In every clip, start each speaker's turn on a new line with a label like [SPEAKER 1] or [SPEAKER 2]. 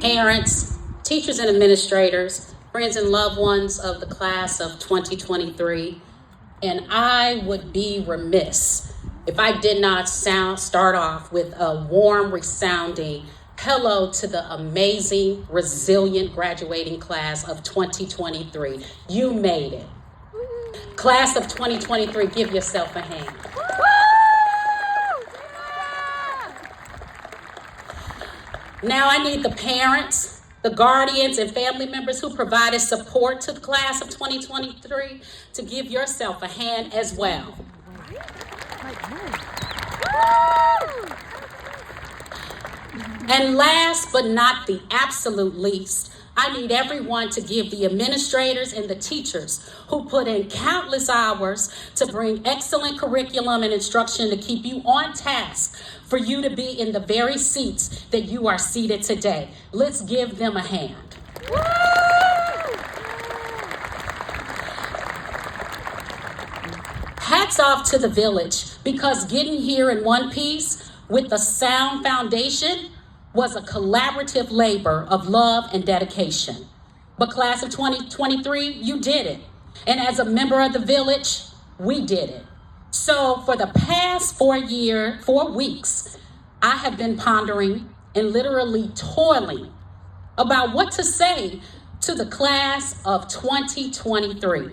[SPEAKER 1] parents, teachers and administrators, friends and loved ones of the class of 2023. And I would be remiss if I did not start off with a warm, resounding hello to the amazing, resilient graduating class of 2023. You made it. Class of 2023, give yourself a hand. Now I need the parents, the guardians, and family members who provided support to the class of 2023 to give yourself a hand as well. And last but not the absolute least, I need everyone to give the administrators and the teachers who put in countless hours to bring excellent curriculum and instruction to keep you on task for you to be in the very seats that you are seated today. Let's give them a hand. Hats off to the village, because getting here in one piece with a sound foundation was a collaborative labor of love and dedication. But class of 2023, you did it. And as a member of the village, we did it. So for the past 4 weeks, I have been pondering and literally toiling about what to say to the class of 2023.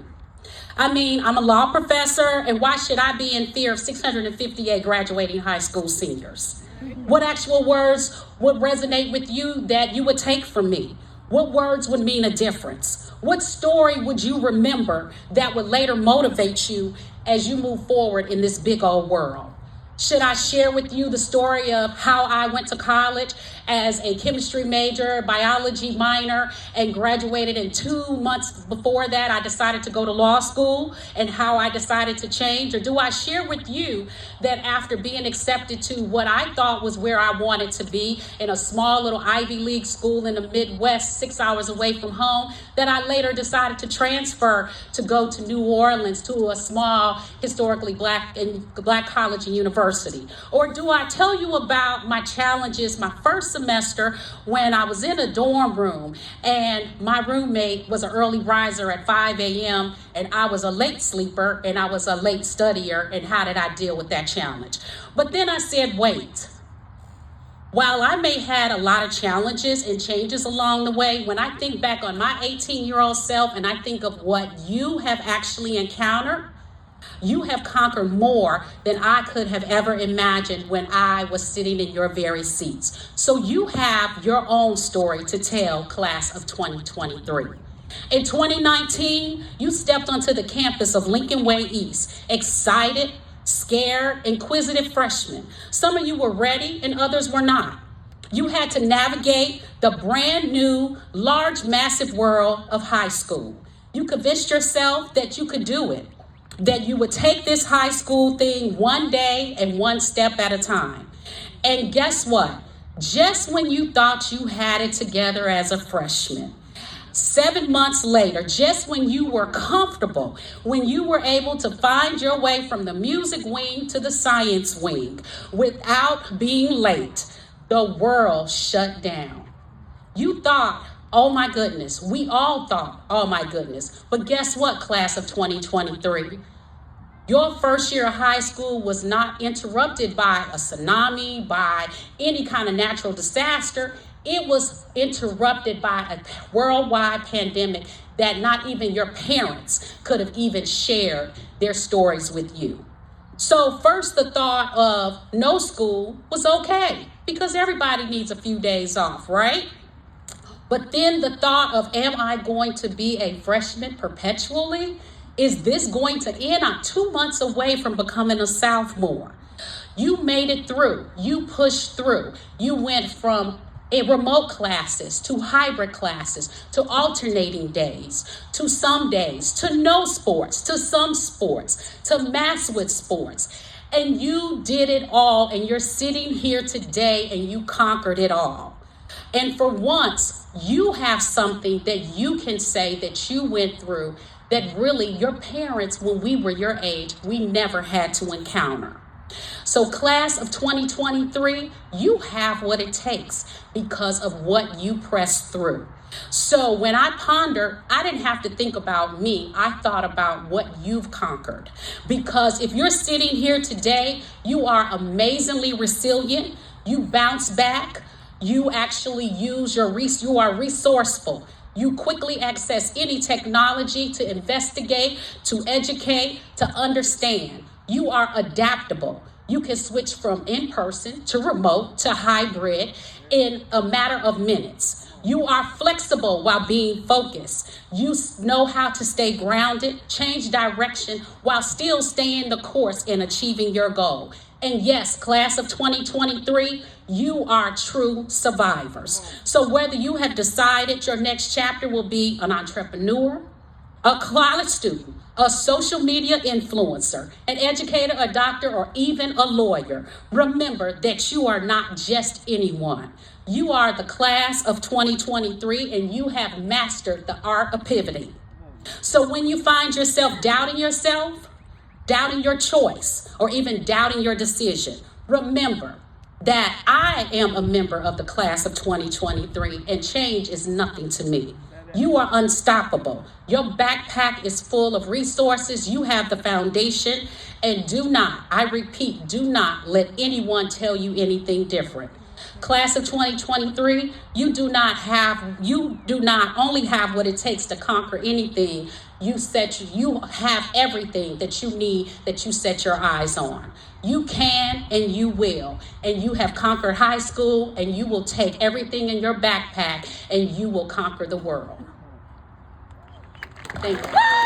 [SPEAKER 1] I mean, I'm a law professor, and why should I be in fear of 658 graduating high school seniors? What actual words would resonate with you that you would take from me? What words would mean a difference? What story would you remember that would later motivate you as you move forward in this big old world? Should I share with you the story of how I went to college as a chemistry major, biology minor, and graduated in 2 months before that I decided to go to law school, and how I decided to change? Or do I share with you that after being accepted to what I thought was where I wanted to be, in a small little Ivy League school in the Midwest, 6 hours away from home, that I later decided to transfer to go to New Orleans to a small historically black college and university? Or do I tell you about my challenges my first semester when I was in a dorm room and my roommate was an early riser at 5 a.m. and I was a late sleeper and I was a late studier, and how did I deal with that challenge? But then I said, wait. While I may have had a lot of challenges and changes along the way, when I think back on my 18-year-old self and I think of what you have actually encountered, you have conquered more than I could have ever imagined when I was sitting in your very seats. So you have your own story to tell, class of 2023. In 2019, you stepped onto the campus of Lincoln Way East, excited, scared, inquisitive freshmen. Some of you were ready and others were not. You had to navigate the brand new, large, massive world of high school. You convinced yourself that you could do it, that you would take this high school thing one day and one step at a time. And guess what? Just when you thought you had it together as a freshman, 7 months later, just when you were comfortable, when you were able to find your way from the music wing to the science wing without being late, the world shut down. You thought, oh my goodness, we all thought, oh my goodness. But guess what, class of 2023? Your first year of high school was not interrupted by a tsunami, by any kind of natural disaster. It was interrupted by a worldwide pandemic that not even your parents could have even shared their stories with you. So first, the thought of no school was okay, because everybody needs a few days off, right? But then the thought of, am I going to be a freshman perpetually? Is this going to end? I'm 2 months away from becoming a sophomore. You made it through. You pushed through. You went from remote classes to hybrid classes to alternating days to no sports, to some sports, to mass with sports. And you did it all, and you're sitting here today and you conquered it all. And for once, you have something that you can say that you went through that really your parents, when we were your age, we never had to encounter. So class of 2023, you have what it takes because of what you pressed through. So when I pondered, I didn't have to think about me. I thought about what you've conquered. Because if you're sitting here today, you are amazingly resilient. You bounce back. You actually use you are resourceful. You quickly access any technology to investigate, to educate, to understand. You are adaptable. You can switch from in-person to remote to hybrid in a matter of minutes. You are flexible while being focused. You know how to stay grounded, change direction while still staying the course in achieving your goal. And yes, class of 2023, you are true survivors. So whether you have decided your next chapter will be an entrepreneur, a college student, a social media influencer, an educator, a doctor, or even a lawyer, remember that you are not just anyone. You are the class of 2023 and you have mastered the art of pivoting. So when you find yourself, doubting your choice, or even doubting your decision, remember that I am a member of the class of 2023 and change is nothing to me. You are unstoppable. Your backpack is full of resources. You have the foundation. And do not, I repeat, do not let anyone tell you anything different. Class of 2023, you do not only have what it takes to conquer anything. You have everything that you need, that you set your eyes on. You can and you will. And you have conquered high school, and you will take everything in your backpack and you will conquer the world. Thank you.